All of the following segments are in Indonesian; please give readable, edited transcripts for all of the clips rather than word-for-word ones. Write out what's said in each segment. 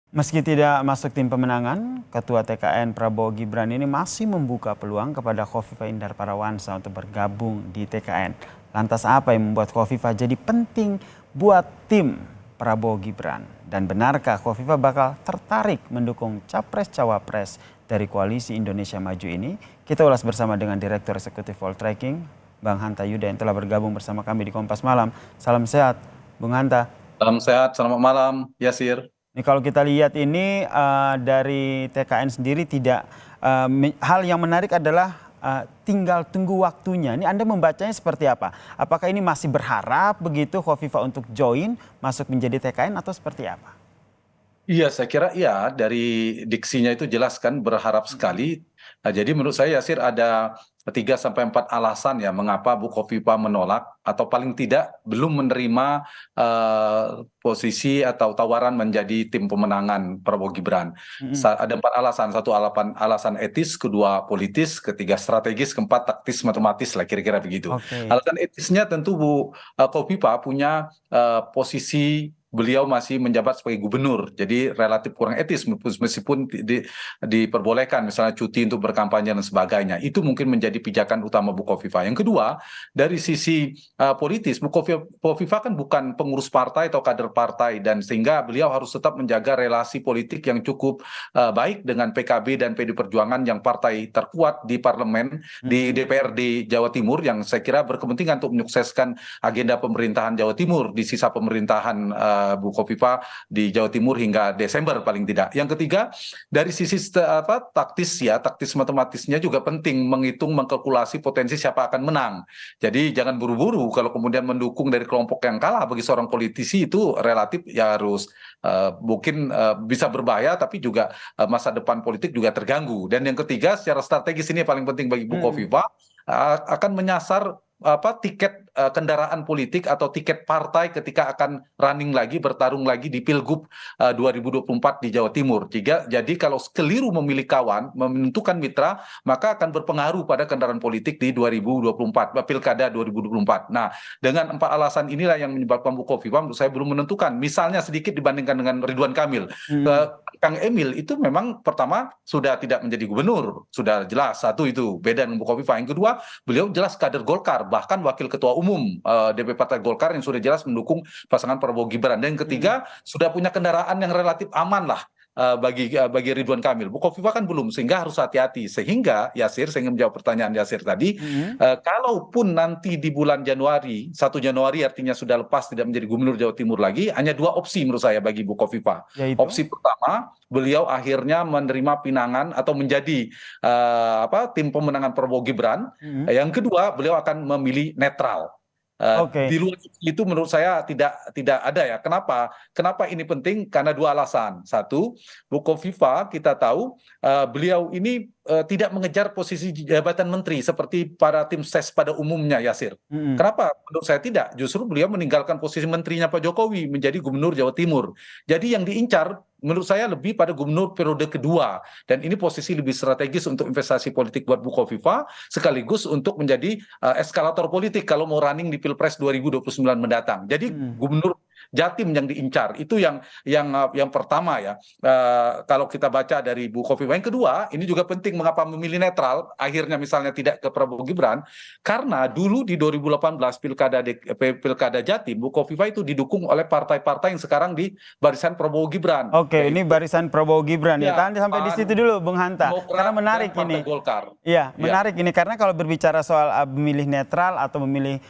Meski tidak masuk tim pemenangan, Ketua TKN Prabowo Gibran ini masih membuka peluang kepada Khofifah Indar Parawansa untuk bergabung di TKN. Lantas apa yang membuat Khofifah jadi penting buat tim Prabowo Gibran? Dan benarkah Khofifah bakal tertarik mendukung Capres-Cawapres dari Koalisi Indonesia Maju ini? Kita ulas bersama dengan Direktur Eksekutif Poltreking, Bang Hanta Yuda yang telah bergabung bersama kami di Kompas Malam. Salam sehat, Bung Hanta. Salam sehat, selamat malam, Yasir. Ini kalau kita lihat ini dari TKN sendiri tidak hal yang menarik adalah tinggal tunggu waktunya. Ini Anda membacanya seperti apa? Apakah ini masih berharap begitu Khofifah untuk join masuk menjadi TKN atau seperti apa? Iya, saya kira iya, dari diksinya itu jelas kan berharap sekali. Nah, jadi menurut saya Yasir ada 3 sampai 4 alasan ya mengapa Bu Khofifah menolak atau paling tidak belum menerima posisi atau tawaran menjadi tim pemenangan Prabowo Gibran. Ada 4 alasan, satu alasan etis, kedua politis, ketiga strategis, keempat taktis matematis lah kira-kira begitu. Oke. Alasan etisnya tentu Bu Khofifah punya posisi. Beliau masih menjabat sebagai gubernur, jadi relatif kurang etis meskipun diperbolehkan misalnya cuti untuk berkampanye dan sebagainya. Itu mungkin menjadi pijakan utama Bu Khofifah. Yang kedua, dari sisi politis, Bu Khofifah kan bukan pengurus partai atau kader partai, dan sehingga beliau harus tetap menjaga relasi politik yang cukup baik dengan PKB dan PD Perjuangan yang partai terkuat di parlemen, di DPRD Jawa Timur, yang saya kira berkepentingan untuk menyukseskan agenda pemerintahan Jawa Timur di sisa pemerintahan Bu Khofifah di Jawa Timur hingga Desember paling tidak. Yang ketiga, dari sisi taktis matematisnya juga penting menghitung mengkalkulasi potensi siapa akan menang. Jadi jangan buru-buru kalau kemudian mendukung dari kelompok yang kalah. Bagi seorang politisi itu relatif ya harus mungkin bisa berbahaya, tapi juga masa depan politik juga terganggu. Dan yang ketiga, secara strategis ini yang paling penting bagi Bu Khofifah, akan menyasar tiket kendaraan politik atau tiket partai ketika akan running lagi, bertarung lagi di Pilgub 2024 di Jawa Timur. Jadi kalau keliru memilih kawan, menentukan mitra, maka akan berpengaruh pada kendaraan politik di 2024, Pilkada 2024. Nah, dengan 4 alasan inilah yang menyebabkan Bu Khofifah menurut saya belum menentukan. Misalnya sedikit dibandingkan dengan Ridwan Kamil. Kang Emil itu memang pertama sudah tidak menjadi gubernur, sudah jelas, satu itu beda dengan Bu Khofifah. Yang kedua, beliau jelas kader Golkar, bahkan wakil ketua umum DP Partai Golkar yang sudah jelas mendukung pasangan Prabowo Gibran. Dan yang ketiga, sudah punya kendaraan yang relatif aman lah bagi Ridwan Kamil. Bu Khofifah kan belum, sehingga harus hati-hati. Sehingga Yasir, saya ingin menjawab pertanyaan Yasir tadi, kalaupun nanti di bulan Januari, 1 Januari artinya sudah lepas tidak menjadi gubernur Jawa Timur lagi, hanya 2 opsi menurut saya bagi Bu Khofifah. Yaitu? Opsi pertama, beliau akhirnya menerima pinangan atau menjadi tim pemenangan Prabowo Gibran. Yang kedua, beliau akan memilih netral. Oke. Di luar itu menurut saya tidak ada ya. Kenapa ini penting? Karena 2 alasan. Satu, Bu Khofifah kita tahu beliau ini tidak mengejar posisi jabatan menteri seperti para tim ses pada umumnya, Yasir. Kenapa? Menurut saya tidak. Justru beliau meninggalkan posisi menterinya Pak Jokowi menjadi gubernur Jawa Timur. Jadi yang diincar menurut saya lebih pada gubernur periode kedua, dan ini posisi lebih strategis untuk investasi politik buat Bu Khofifah sekaligus untuk menjadi eskalator politik kalau mau running di Pilpres 2029 mendatang. Jadi gubernur Jatim yang diincar itu yang pertama ya. Kalau kita baca dari Bu Khofifah. Yang kedua, ini juga penting mengapa memilih netral akhirnya misalnya tidak ke Prabowo Gibran, karena dulu di 2018 Pilkada Jatim, Bu Khofifah itu didukung oleh partai-partai yang sekarang di barisan Prabowo Gibran. Oke, ini barisan Prabowo Gibran ya. Tahan sampai di situ dulu, Bung Hanta. Karena menarik dan ini. Partai Golkar. Iya, menarik ini karena kalau berbicara soal memilih netral atau memilih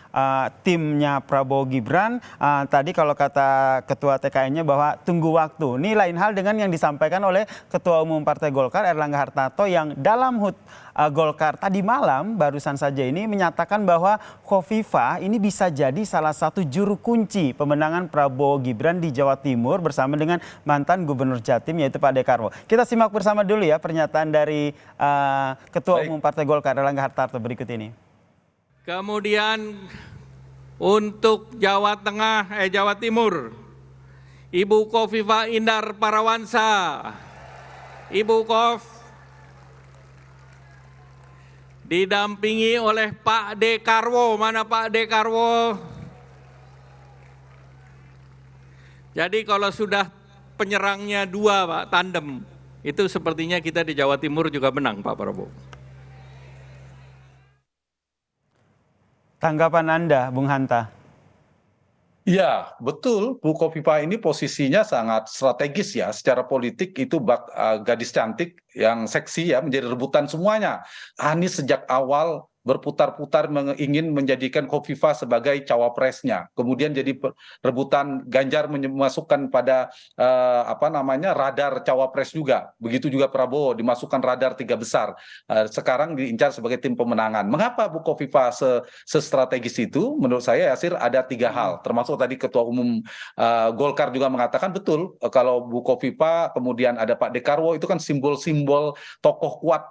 timnya Prabowo Gibran, tadi kalau kata Ketua TKN-nya bahwa tunggu waktu. Ini lain hal dengan yang disampaikan oleh Ketua Umum Partai Golkar Erlangga Hartarto yang dalam HUT Golkar tadi malam barusan saja ini menyatakan bahwa Khofifah ini bisa jadi salah satu juru kunci pemenangan Prabowo Gibran di Jawa Timur bersama dengan mantan Gubernur Jatim yaitu Pak Dekarwo. Kita simak bersama dulu ya pernyataan dari Ketua Umum Partai Golkar Erlangga Hartarto berikut ini. Kemudian untuk Jawa Timur, Ibu Khofifah Indar Parawansa. Ibu Khof didampingi oleh Pak Dekarwo. Mana Pak Dekarwo? Jadi kalau sudah penyerangnya dua, Pak, tandem. Itu sepertinya kita di Jawa Timur juga menang, Pak Prabowo. Tanggapan Anda, Bung Hanta? Ya, betul. Bu Kofifa ini posisinya sangat strategis ya. Secara politik itu gadis cantik yang seksi ya, menjadi rebutan semuanya. Anies sejak awal berputar-putar ingin menjadikan Kofifa sebagai cawapresnya. Kemudian jadi rebutan Ganjar memasukkan pada radar cawapres juga. Begitu juga Prabowo dimasukkan radar 3 besar. Sekarang diincar sebagai tim pemenangan. Mengapa Bu Kofifa sestrategis itu? Menurut saya Yasir ada 3 hal. Termasuk tadi Ketua Umum Golkar juga mengatakan betul kalau Bu Kofifa kemudian ada Pak Dekarwo itu kan simbol-simbol tokoh kuat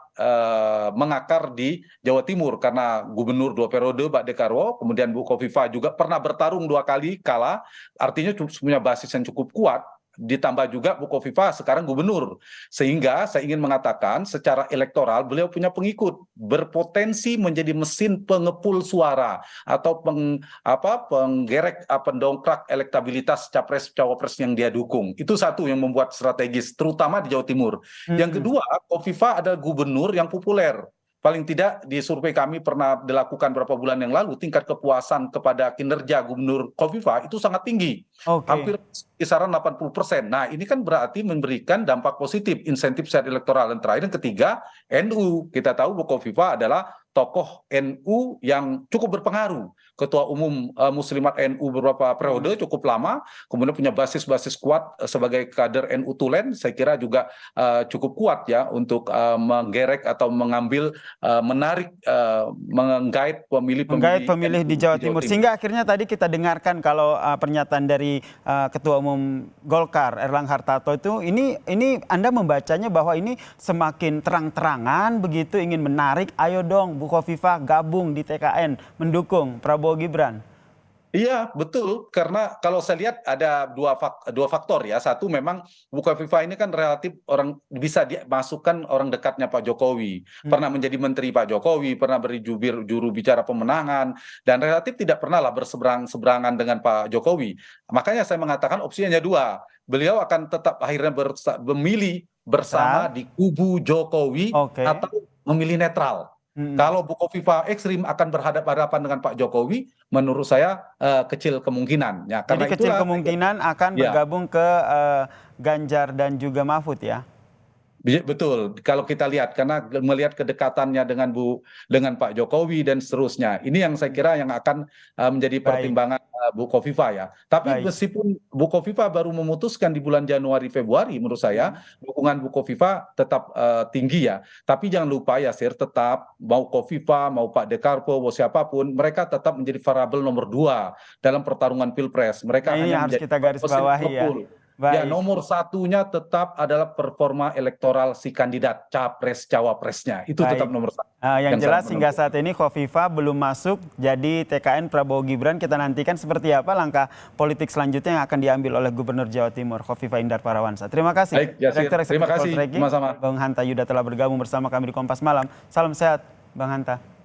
mengakar di Jawa Timur karena gubernur 2 periode Pak Dekarwo, kemudian Bu Kofifa juga pernah bertarung 2 kali kalah, artinya punya basis yang cukup kuat. Ditambah juga Bu Kofifa sekarang gubernur, sehingga saya ingin mengatakan secara elektoral beliau punya pengikut, berpotensi menjadi mesin pengepul suara atau penggerek pendongkrak elektabilitas capres cawapres yang dia dukung. Itu satu yang membuat strategis, terutama di Jawa Timur. Yang kedua, Kofifa adalah gubernur yang populer. Paling tidak di survei kami pernah dilakukan beberapa bulan yang lalu, tingkat kepuasan kepada kinerja Gubernur Kofifa itu sangat tinggi. Hampir kisaran 80%. Nah, ini kan berarti memberikan dampak positif, insentif secara elektoral. Dan terakhir, yang ketiga, NU. Kita tahu Bu Kofifa adalah tokoh NU yang cukup berpengaruh. Ketua Umum Muslimat NU beberapa periode cukup lama, kemudian punya basis-basis kuat sebagai kader NU Tulen, saya kira juga cukup kuat ya untuk menggerek atau mengambil, menarik, menggait pemilih di Jawa Timur. Sehingga akhirnya tadi kita dengarkan kalau pernyataan dari Ketua Umum Golkar Erlangga Hartarto itu, ini Anda membacanya bahwa ini semakin terang-terangan begitu ingin menarik, ayo dong Bu Kofifa gabung di TKN mendukung Prabowo Gibran. Iya, betul. Karena kalau saya lihat ada dua faktor ya. Satu, memang Bu Kofifa ini kan relatif orang bisa dimasukkan orang dekatnya Pak Jokowi. Pernah menjadi menteri Pak Jokowi, pernah juru bicara pemenangan, dan relatif tidak pernah lah berseberangan dengan Pak Jokowi. Makanya saya mengatakan opsinya hanya 2. Beliau akan tetap akhirnya memilih bersama di kubu Jokowi atau memilih netral. Kalau Bu Kofifa ekstrim akan berhadapan-hadapan dengan Pak Jokowi, menurut saya kecil kemungkinan. Ya, jadi kecil kemungkinan akan bergabung ke Ganjar dan juga Mahfud ya? Betul, kalau kita lihat karena melihat kedekatannya dengan Pak Jokowi dan seterusnya, ini yang saya kira yang akan menjadi pertimbangan Bu Kofifa ya. Tapi meskipun Bu Kofifa baru memutuskan di bulan Januari Februari, menurut saya dukungan Bu Kofifa tetap tinggi ya. Tapi jangan lupa ya Sir, tetap mau Kofifa mau Pak Dekarwo mau siapapun, mereka tetap menjadi variabel nomor 2 dalam pertarungan Pilpres. Mereka hanya harus kita garis bawahi ya. Ya, nomor satunya tetap adalah performa elektoral si kandidat capres cawapresnya. Itu tetap nomor 1. Yang jelas hingga saat ini Kofifa belum masuk jadi TKN Prabowo Gibran. Kita nantikan seperti apa langkah politik selanjutnya yang akan diambil oleh Gubernur Jawa Timur Kofifa Indar Parawansa. Terima kasih. Baik, Yasir. Terima kasih. Sama-sama. Bang Hanta Yuda telah bergabung bersama kami di Kompas Malam. Salam sehat Bang Hanta.